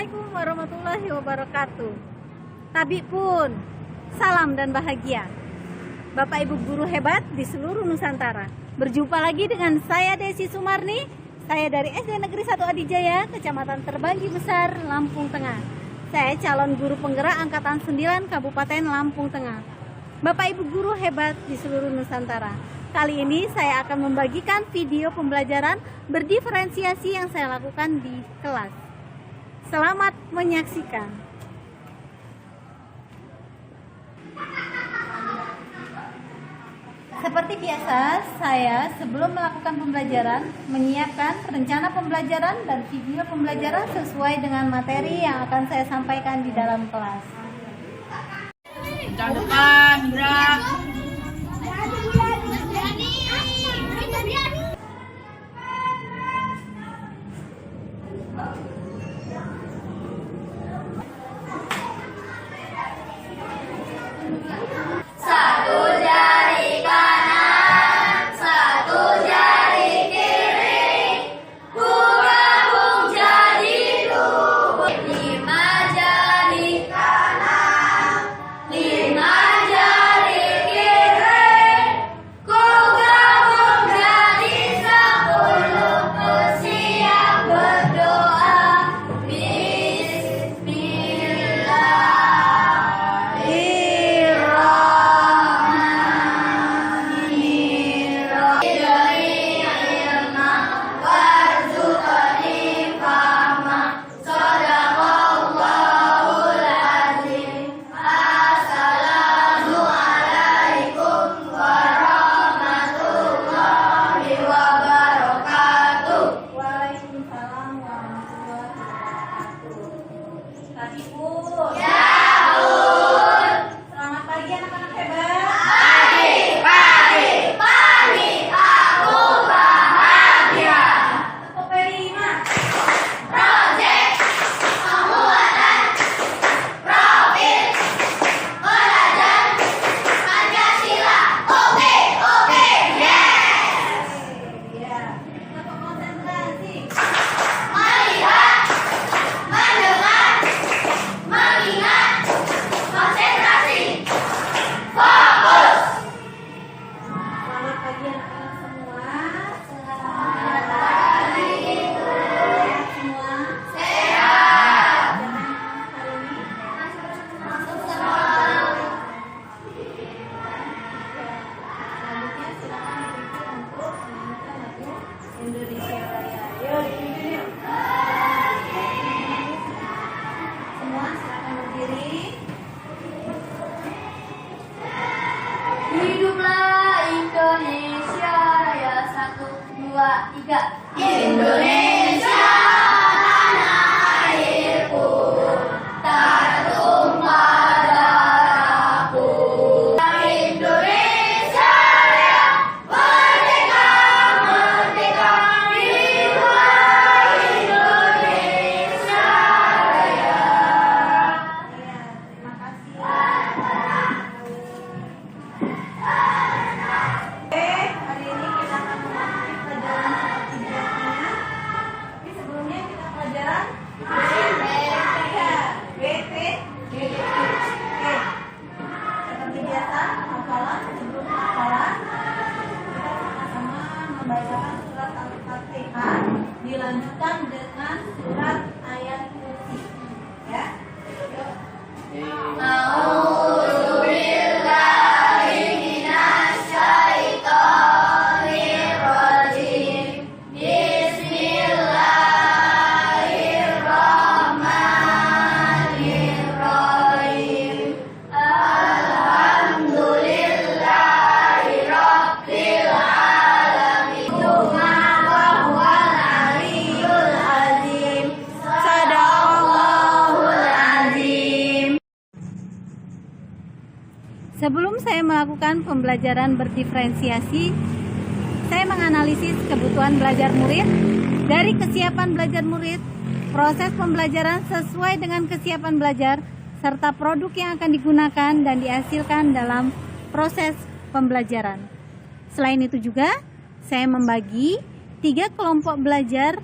Assalamualaikum warahmatullahi wabarakatuh. Tabik pun, salam dan bahagia. Bapak Ibu guru hebat di seluruh Nusantara. Berjumpa lagi dengan saya Desi Sumarni. Saya dari SD Negeri 1 Adijaya, Kecamatan Terbanggi Besar, Lampung Tengah. Saya calon guru penggerak Angkatan 9 Kabupaten Lampung Tengah. Bapak Ibu guru hebat di seluruh Nusantara. Kali ini saya akan membagikan video pembelajaran berdiferensiasi yang saya lakukan di kelas. Selamat menyaksikan. Seperti biasa, saya sebelum melakukan pembelajaran menyiapkan rencana pembelajaran dan video pembelajaran sesuai dengan materi yang akan saya sampaikan di dalam kelas. Tahun depan, gerak. Hiduplah Indonesia Raya, 1, 2, 3. Indonesia tanah airku, tertumpah darahku. Indonesia Raya, merdeka, merdeka, hiduplah Indonesia Raya. Terima kasih. Hari ini kita akan memasuki pelajaran seperti biasanya. Tapi sebelumnya kita pelajaran seperti biasa, hafalan. Sebelum hafalan, kita sama-sama membacakan surat Al-Fatihah, dilanjutkan dengan surat ayat kursi. Ya. Yuk. Sebelum saya melakukan pembelajaran berdiferensiasi, saya menganalisis kebutuhan belajar murid, dari kesiapan belajar murid, proses pembelajaran sesuai dengan kesiapan belajar, serta produk yang akan digunakan dan dihasilkan dalam proses pembelajaran. Selain itu juga, saya membagi 3 kelompok belajar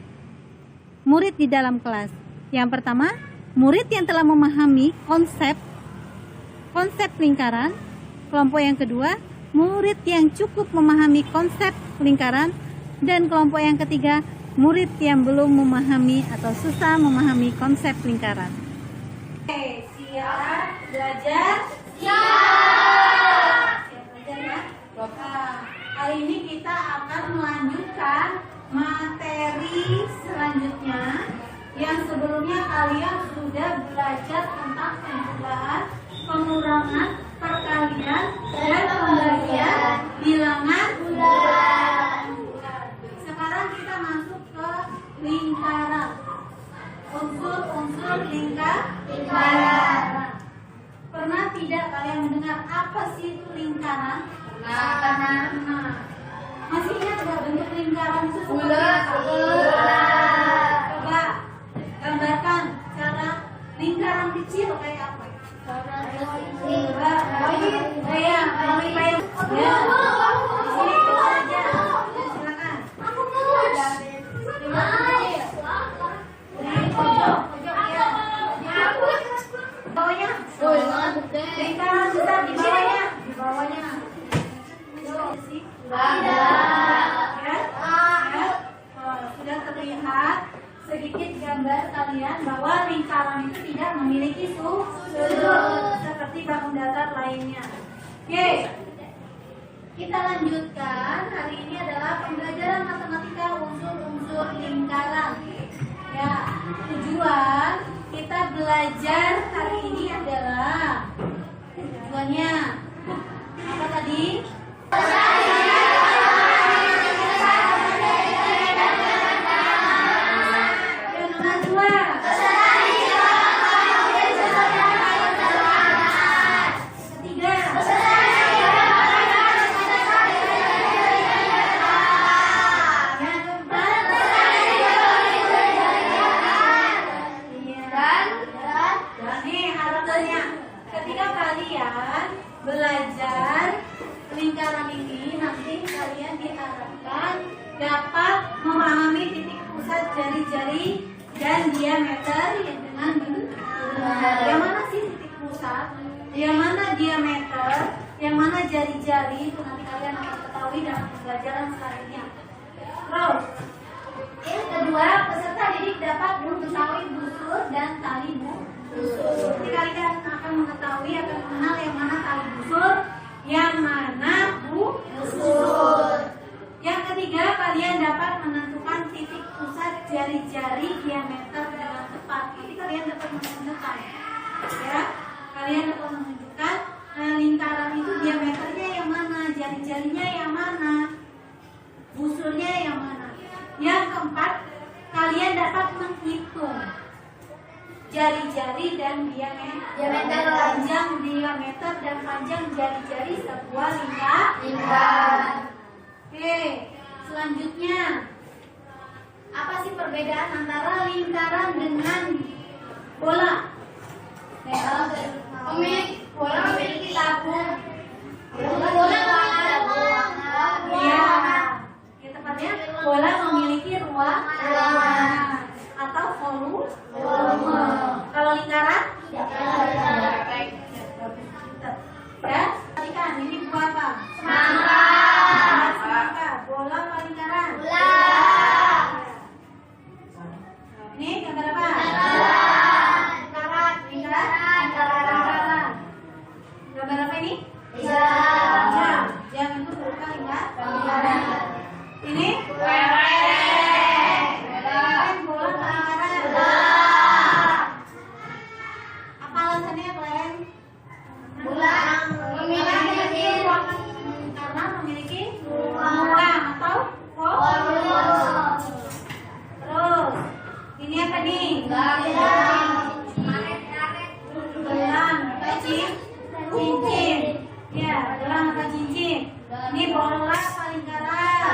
murid di dalam kelas. Yang pertama, murid yang telah memahami konsep lingkaran. Kelompok yang kedua, murid yang cukup memahami konsep lingkaran. Dan kelompok yang ketiga, murid yang belum memahami atau susah memahami konsep lingkaran. Oke, siap belajar? Siap belajar ya? Kali ini kita akan melanjutkan materi selanjutnya yang sebelumnya kalian sudah belajar tentang penjumlahan, pengurangan, perkalian, dan pembagian bilangan bulan. Sekarang kita masuk ke lingkaran. Unsur-unsur lingkaran. Pernah tidak kalian mendengar apa sih itu lingkaran? Masih ingat nggak bentuk lingkaran itu seperti apa? Coba gambarkan cara lingkaran kecil kayak apa? Lingkaran besar di bawahnya. Sudah terlihat sedikit gambar kalian bahwa lingkaran itu tidak memiliki sudut seperti bangun datar lainnya. Oke, kita lanjutkan. Hari ini adalah pembelajaran matematika unsur-unsur lingkaran. Ya, tujuan kita belajar hari ini adalah tujuannya apa tadi? Belajar lingkaran ini nanti kalian diharapkan dapat memahami titik pusat jari-jari dan diameter yang dengan benar. Yang mana sih titik pusat? Yang mana diameter? Yang mana jari-jari? Itu nanti kalian akan ketahui dalam pembelajaran selanjutnya. Terus, yang kedua, peserta didik dapat mengetahui busur dan tali busur. Jadi kalian akan mengetahui, akan mengenal yang mana tali busur, yang mana busur. Yang ketiga, kalian dapat menentukan titik pusat jari-jari diameter dengan tepat. Jadi kalian dapat menentukan, ya, kalian dapat menunjukkan lingkaran itu diameternya yang mana, jari-jarinya yang mana, busurnya yang mana. Yang keempat, kalian dapat menghitung jari-jari dan diameter, panjang diameter dan panjang jari-jari sebuah lingkaran. Oke, selanjutnya apa sih perbedaan antara lingkaran dengan bola? Bola memiliki tabung. Iya, tepatnya bola memiliki ruangan atau volume. Kalau lingkaran? Ya, perhatikan ini buah apa? Semangka. Bola apa lingkaran? Bola. Ini gambar apa? Lingkaran. Gambar apa ini? Jam. Jam itu berupa lingkaran. Ini? Bola apa lingkaran? Apa alasannya kalian? Bola memiliki ruangan karena memiliki ruang atau volume. Terus ini apa nih? Gelang atau cincin. Ya, gelang atau cincin. Ini bola apa lingkaran?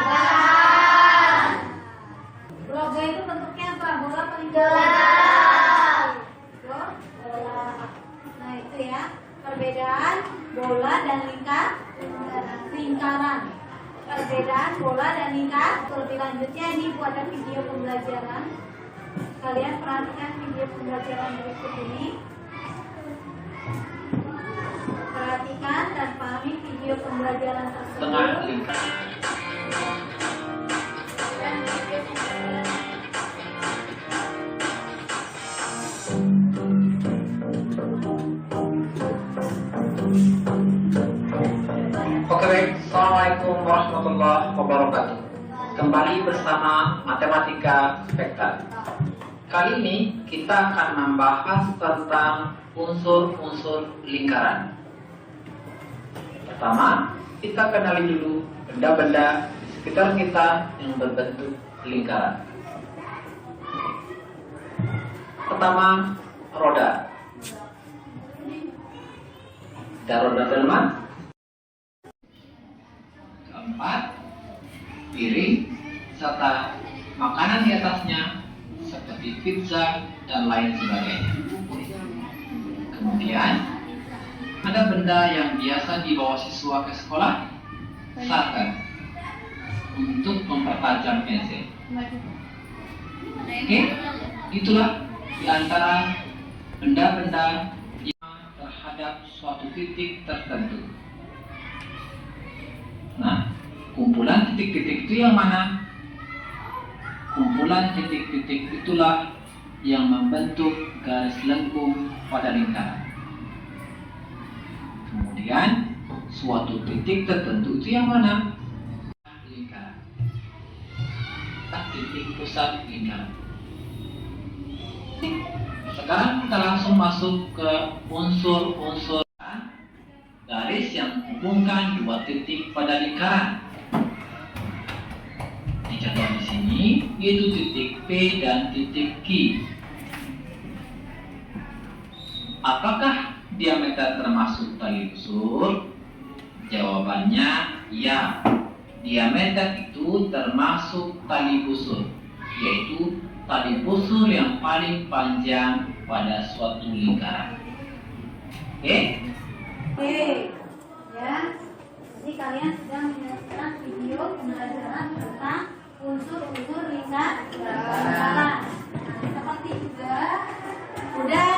Logo itu bentuknya apa? Bola apa lingkaran? Bola. Nah itu ya, perbedaan bola dan lingkaran. Perbedaan bola dan lingkaran. Lebih lanjutnya ini buat ada video pembelajaran. Kalian perhatikan video pembelajaran berikut ini. Perhatikan dan pahami video pembelajaran tersebut. Tengah lingkar. Oke baik, Assalamualaikum warahmatullahi wabarakatuh. Kembali bersama Matematika Spekta. Kali ini kita akan membahas tentang unsur-unsur lingkaran. Pertama, kita kenali dulu benda-benda di sekitar kita yang berbentuk lingkaran. Pertama, roda. Ada roda delman. Keempat, piring serta makanan di atasnya seperti pizza dan lain sebagainya. Kemudian ada benda yang biasa dibawa siswa ke sekolah, sarkan, untuk mempertajam pensil. Oke, itulah di antara benda-benda yang terhadap suatu titik tertentu. Nah, kumpulan titik-titik itu yang mana? Kumpulan titik-titik itulah yang membentuk garis lengkung pada lingkaran. Kemudian, suatu titik tertentu itu yang mana? Lingkaran. Titik pusat lingkaran. Sekarang kita langsung masuk ke unsur-unsur garis yang menghubungkan dua titik pada lingkaran. Dicontoh di sini yaitu titik P dan titik Q. Apakah diameter termasuk tali busur? Jawabannya ya. Diameter itu termasuk tali busur, yaitu tali busur yang paling panjang pada suatu lingkaran. Oke? Oke, ya. Jadi kalian sudah menyaksikan video pembelajaran tentang unsur-unsur lingkaran. Seperti juga sudah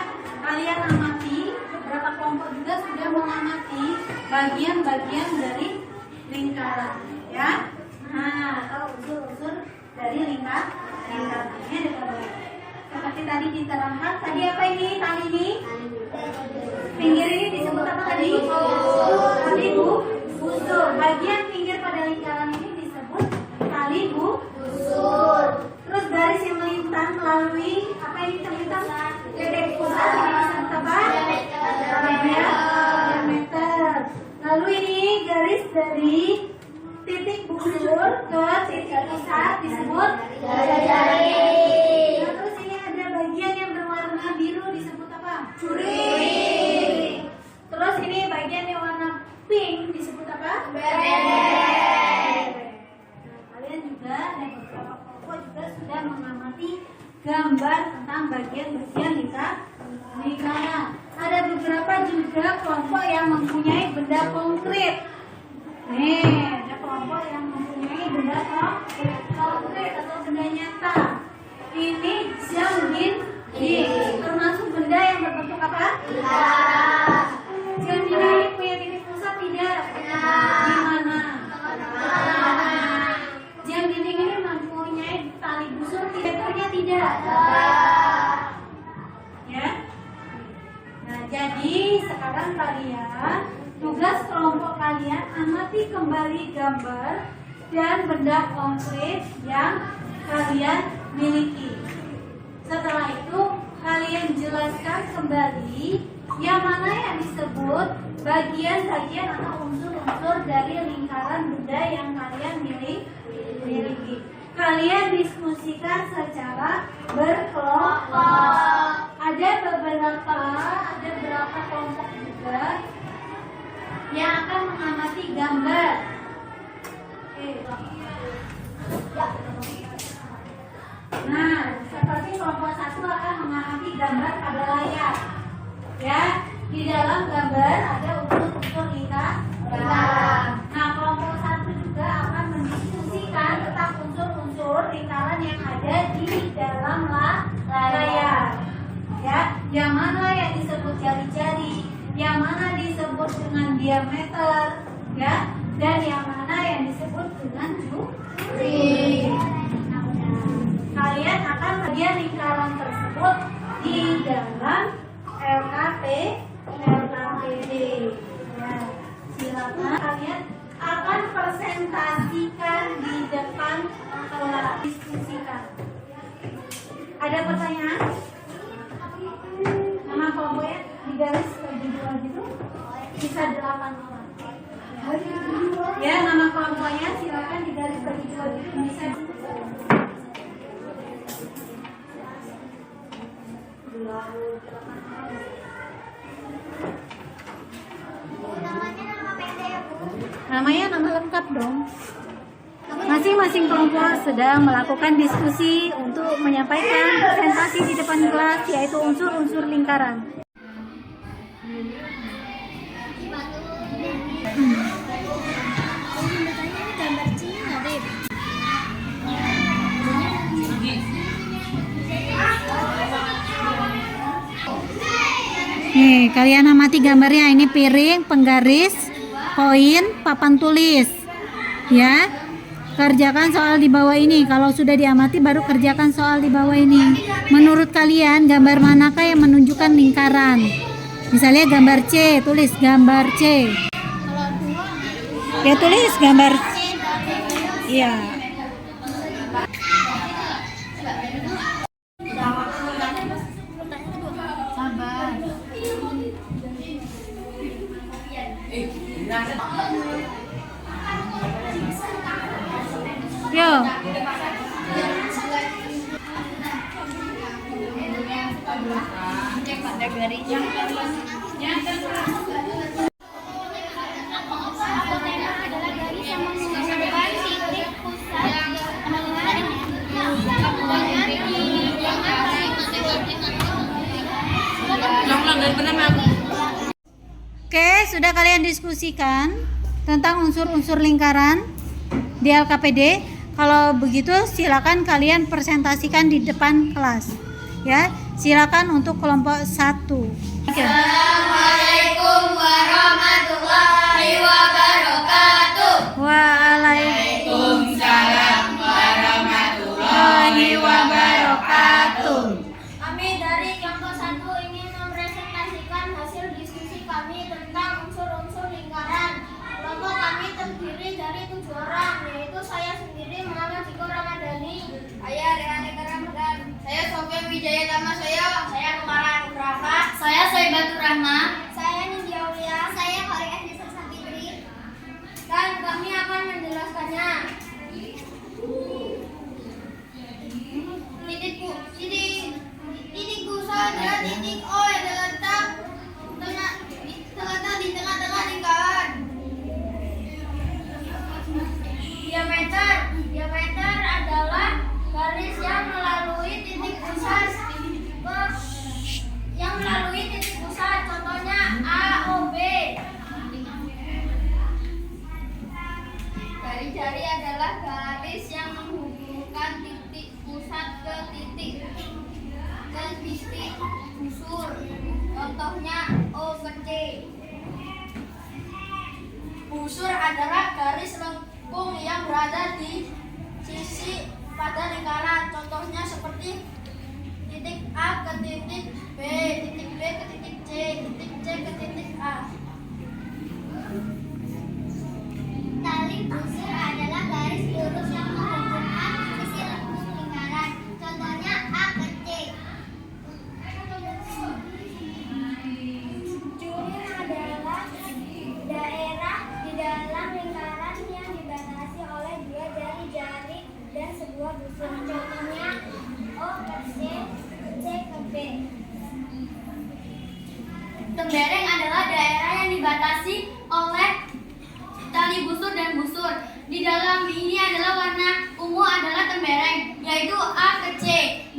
kalian amati, beberapa kelompok juga sudah mengamati bagian-bagian dari lingkaran, ya. Nah, atau unsur-unsur dari lingkaran ini ada gambar. Seperti tadi diterangkan, tadi apa ini? Tali ini? Pinggir ini disebut apa tadi? Tali busur. Bagian pinggir pada lingkaran ini disebut tali busur. Terus garis yang melintang melalui apa ini terlintang? Titik pusat ini disebut apa? Diameter. Lalu ini garis dari titik busur ke titik pusat disebut jari. Terus ini ada bagian yang berwarna biru disebut apa? Curi. Terus ini bagian yang warna pink disebut apa? Beret. Nah, kalian juga dan beberapa kelompok juga sudah mengamati gambar tentang bagian-bagian lingkaran. Ada beberapa juga kelompok yang mempunyai benda konkret. Nih, ada kelompok yang mempunyai benda konkret atau benda nyata. Ini jam dinding, termasuk benda yang berbentuk apa? Jam dinding ini punya titik pusat tidak? Di mana? Jam dinding ini mempunyai tali busur titiknya tidak? Ya. Nah, jadi sekarang kalian tugas kelompok kalian amati kembali gambar dan benda konkret yang kalian miliki. Setelah itu kalian jelaskan kembali yang mana yang disebut bagian-bagian atau unsur-unsur dari lingkaran benda yang kalian miliki. Kalian diskusikan secara berkelompok. Ada beberapa kelompok juga yang akan mengamati gambar. Nah, seperti kelompok satu akan mengamati gambar pada layar. Ya, di dalam gambar ada unsur-unsur lingkaran. Nah, kelompok satu juga akan mendiskusikan tentang unsur-unsur lingkaran yang ada di dalam layar. Ya, yang mana yang disebut jari-jari, yang mana disebut dengan diameter, ya, dan yang mana yang disebut dengan jumlah. Kalian akan bagian lingkaran tersebut di dalam LKPD. Ya, silakan kalian akan presentasikan di depan kelas, diskusikan. Ada pertanyaan? Nama kelompoknya di garis bagi dua gitu, bisa 8 orang. Ya, nama kelompoknya silakan di garis bagi dua gitu, bisa. Namanya nama lengkap dong. Masing-masing kelompok sedang melakukan diskusi untuk menyampaikan presentasi di depan kelas, yaitu unsur-unsur lingkaran. Nih, kalian amati gambarnya. Ini piring, penggaris, koin, papan tulis. Ya, kerjakan soal di bawah ini. Kalau sudah diamati, baru kerjakan soal di bawah ini. Menurut kalian, gambar manakah yang menunjukkan lingkaran? Misalnya gambar C, tulis gambar C. Ya, tulis gambar C. Iya. Yo. Oke, sudah kalian diskusikan tentang unsur-unsur lingkaran di LKPD. Kalau begitu silakan kalian presentasikan di depan kelas. Ya, silakan untuk kelompok 1. Assalamualaikum warahmatullahi wabarakatuh. Waalaikumsalam warahmatullahi wabarakatuh. Kami dari kelompok 1 ingin mempresentasikan hasil diskusi kami tentang unsur-unsur lingkaran. Kelompok kami terdiri dari 7 orang, yaitu saya sendiri Muhammad Ziko Ramadhani, Saya Rehaneka Ramadan. Saya Sofia Wijaya Tamasaya. saya Kemara Nugrafa, Saya Soibatur Rahma. saya Nindya Aulia, Saya Kholia Desa Satibri. dan kami akan menjelaskannya. Titik pusat dan titik O yang terletak di tengah-tengah lingkaran. Diameter adalah garis yang melalui titik pusat. Contohnya A, O, B. Jari-jari adalah garis yang menghubungkan titik pusat ke titik busur. Contohnya O ke C. Busur adalah garis lengkung yang berada di sisi pada lingkaran. Contohnya seperti titik A ke titik B, titik B ke titik C, titik C ke titik A. Tali busur adalah garis lurus yang menghubungkan sisi lengkung lingkaran. Contohnya A ke C. Jurang adalah daerah di dalam lingkaran yang dibatasi oleh 2 jari-jari dan sebuah busur. Contohnya O ke C ke B. Tembereng adalah daerah yang dibatasi oleh tali busur dan busur. Di dalam ini adalah warna ungu adalah tembereng, yaitu A ke C.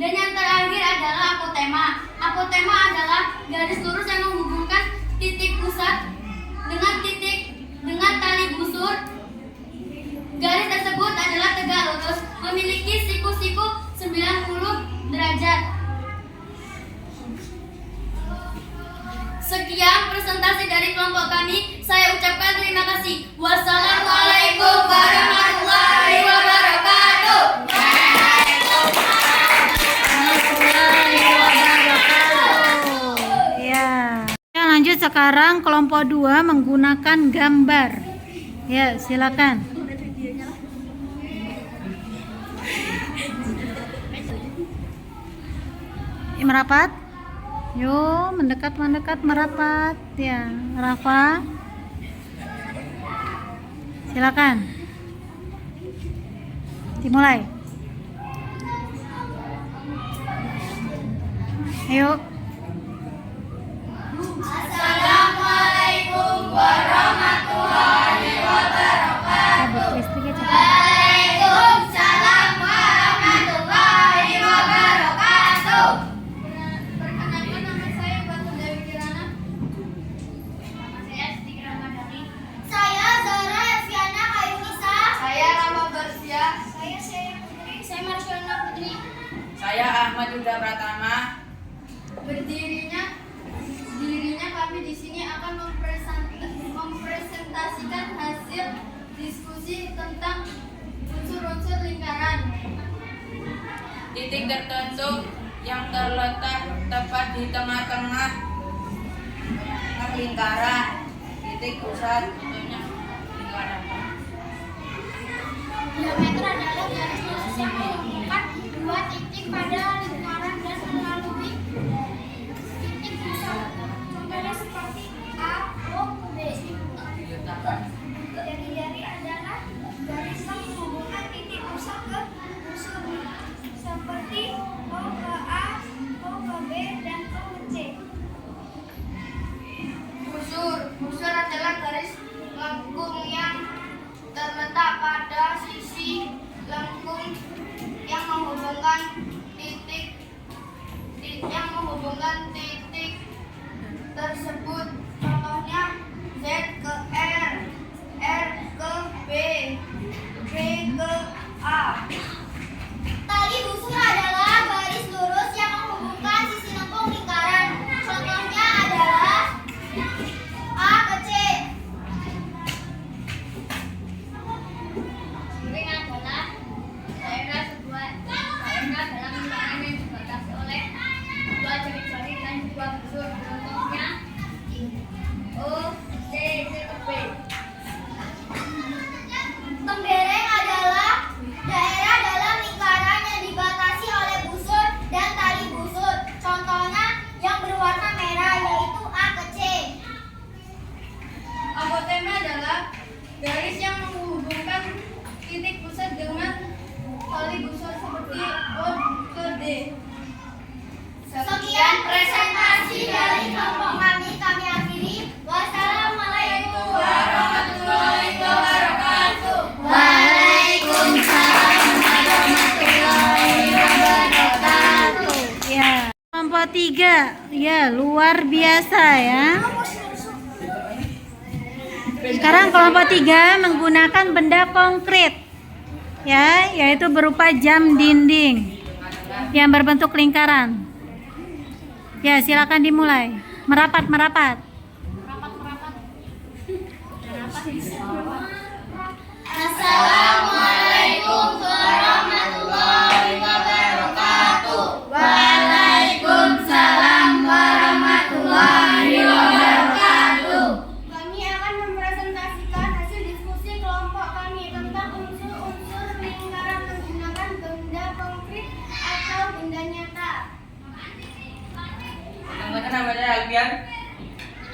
Dan yang terakhir adalah apotema. Apotema adalah garis lurus yang menghubungkan titik pusat dengan tali busur. Garis tersebut adalah tegak lurus, memiliki siku-siku 90 derajat. kelompok kami, saya ucapkan terima kasih. Wassalamualaikum warahmatullahi wabarakatuh. Ya. Lanjut sekarang kelompok 2 menggunakan gambar. Ya, silakan. Merapat. Yo, mendekat merapat. Ya, Rafa. Silakan. Dimulai. Ayo. Assalamualaikum warahmatullahi wabarakatuh. Waalaikumsalam warahmatullahi wabarakatuh. Perkenalkan, nama saya Batu Dewi Kirana. Nama saya Siti Ramadhani. Saya Zara Eviana Kayunisa. Saya Rama Barsia. Saya Sheikh Putri. Saya Marsyana Putri. Saya Ahmad Yuda Pratama. Berdirinya kami di sini akan mempresentasikan hasil diskusi tentang unsur-unsur lingkaran. Titik tertentu yang terletak tepat di tengah-tengah lingkaran. Titik pusat tentunya lingkaran. Diameter adalah garis lurus yang menghubungkan dua titik pada lingkaran dan melalui titik pusat. Contohnya seperti A, O, B. Jari-jari adalah garis yang menghubungkan titik pusat ke busur, seperti O ke A, O ke B, dan O ke C. Busur adalah garis lengkung yang terletak pada sisi lengkung yang menghubungkan titik tersebut. Contohnya Z ke R, R ke B, B ke A. Tali busur adalah garis lurus yang menghubungkan sisi lengkung lingkaran. Contohnya adalah A ke C. Ring adalah daerah dalam lingkaran yang dibatasi oleh dua jari-jari dan dua busur. Contohnya O, C ke B. Tembereng adalah daerah dalam lingkaran yang dibatasi oleh busur dan tali busur. Contohnya yang berwarna merah yaitu A ke C. Apotema adalah garis yang menghubungkan titik pusat dengan tali busur seperti O ke D. Sekian presentasi dari kelompok kami akhiri. Wassalamualaikum warahmatullahi wabarakatuh. Waalaikumsalam warahmatullahi wabarakatuh. Ya, kelompok 3. Ya, luar biasa ya. Sekarang kelompok 3 menggunakan benda konkret. Ya, yaitu berupa jam dinding yang berbentuk lingkaran. Ya, silakan dimulai. Merapat. Assalamualaikum warahmatullahi wabarakatuh. Waalaikumsalam warahmatullahi wabarakatuh. Kami akan mempresentasikan hasil diskusi kelompok kami tentang unsur-unsur lingkaran menggunakan benda konkret atau benda nyata. Perkenalkan nama saya Alfian.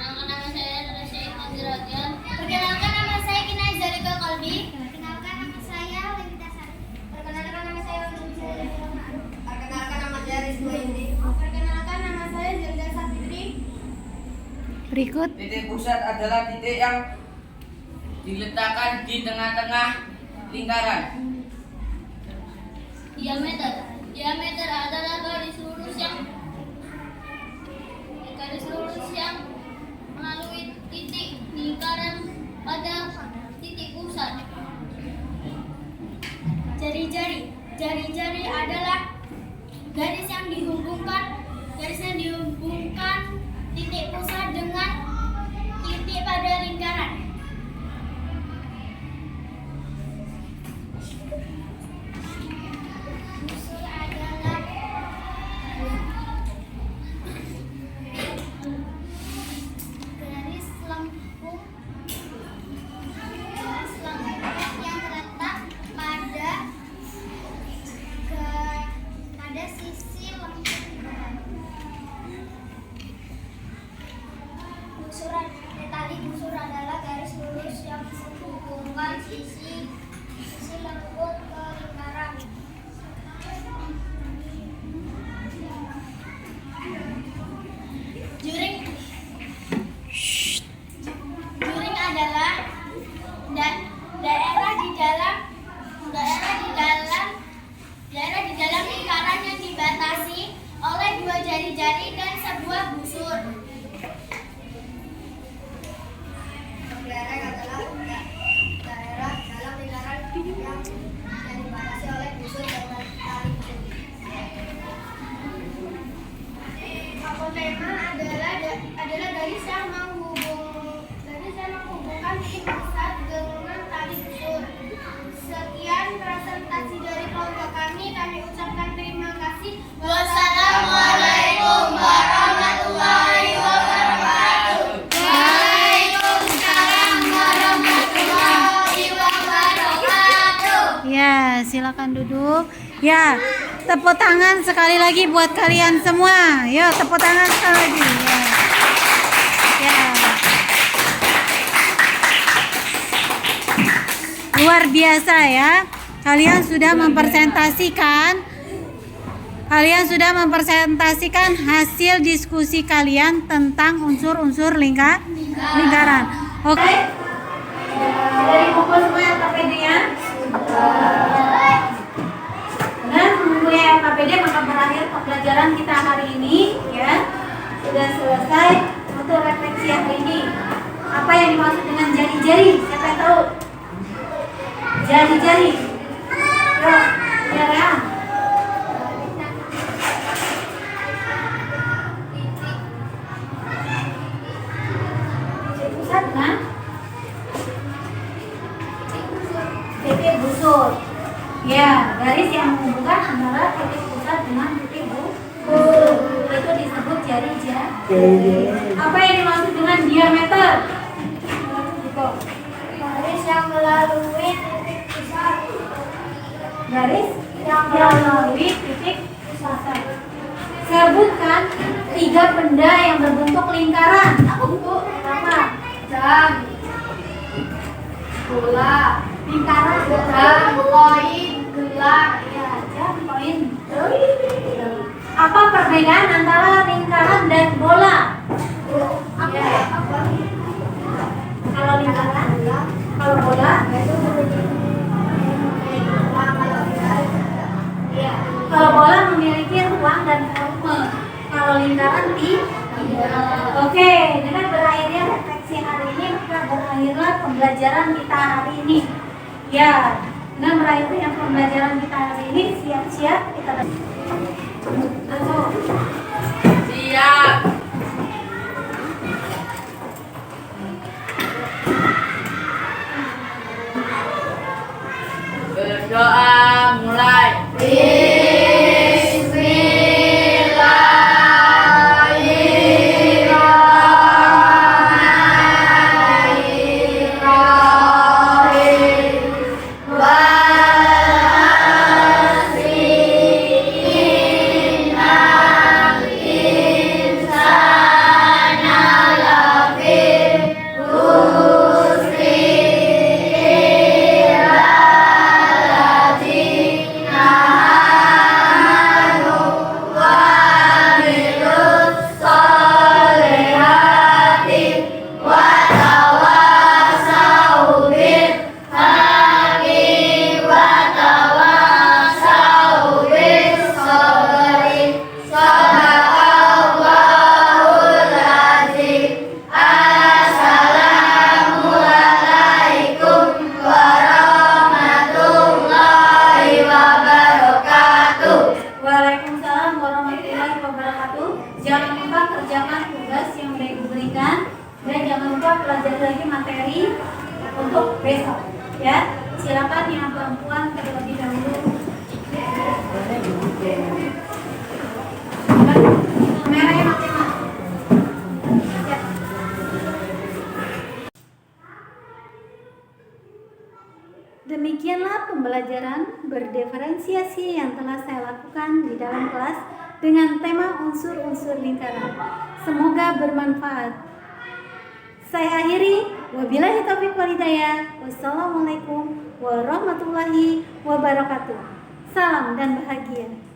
Nama saya Syekh Nazir Adian. Perkenalkan nama saya Kinai Zalika Kalbi. Perkenalkan nama saya Levita Sari. Perkenalkan nama saya Wanita Rahma. Perkenalkan nama saya Rizwa Indi. Perkenalkan nama saya Zelda Sapitri. Berikut. Titik pusat adalah titik yang diletakkan di tengah-tengah lingkaran. Diameter adalah garis lurus yang melalui titik lingkaran pada titik pusat. Jari-jari adalah garis yang dihubungkan titik pusat dengan titik titik pada lingkaran. Busur adalah garis lengkung yang terletak pada sisi lengkung. Tali busur adalah garis lurus yang menghubungkan sisi lengkung ke lingkaran. Juring adalah daerah di dalam lingkaran yang dibatasi oleh dua jari-jari dan sebuah busur. Lereng adalah daerah dalam lingkaran yang dibatasi oleh busur dan tali busur. Apotema adalah garis yang menghubungkan titik pusat dengan tali busur. Sekian presentasi dari kelompok kami. Kami ucapkan terima kasih. Wassalamualaikum warahmatullahi wabarakatuh. Waalaikumsalam warahmatullahi wabarakatuh. Ya, silakan duduk. Ya, tepuk tangan sekali lagi buat kalian semua. Yo, tepuk tangan sekali lagi. Ya. Luar biasa ya. Kalian sudah mempresentasikan hasil diskusi kalian tentang unsur-unsur lingkaran. Oke. Dari buku semua LKPD ya. Dan mempunyai LKPD maka berakhir pembelajaran kita hari ini ya. Sudah selesai untuk refleksi hari ini. Apa yang dimaksud dengan jari-jari? Siapa yang tahu? Jari-jari. Ya. Pusat kan? Titik busur. Ya, garis yang menghubungkan antara titik pusat dengan titik busur. Itu disebut jari-jari. Apa yang dimaksud dengan diameter? Garis yang melalui titik pusat. Garis yang melalui titik pusat. Sebutkan 3 benda yang berbentuk lingkaran. Apa? Jam, bola, Lingkaran. jam, koin, gelang. Ya, jam, koin. Apa perbedaan antara lingkaran dan bola? Ya. Kalau lingkaran, kalau bola, ya. Kalau bola memiliki ruang dan volume. Kalau lingkaran tidak. Oke, dengan berakhirnya refleksi hari ini maka berakhirlah pembelajaran kita hari ini. Ya, dengan berakhirnya pembelajaran kita hari ini siap-siap kita. Siap. Berdoa mulai. Bismillahirrahmanirrahim. pelajari lagi materi untuk besok ya. Silakan yang perempuan terlebih dahulu. Kameranya mati, Mas. Ya. Demikianlah pembelajaran berdiferensiasi yang telah saya lakukan di dalam kelas dengan tema unsur-unsur lingkaran. Semoga bermanfaat. Saya akhiri. Wabillahi taufiq wal hidayah. Wassalamualaikum warahmatullahi wabarakatuh. Salam dan bahagia.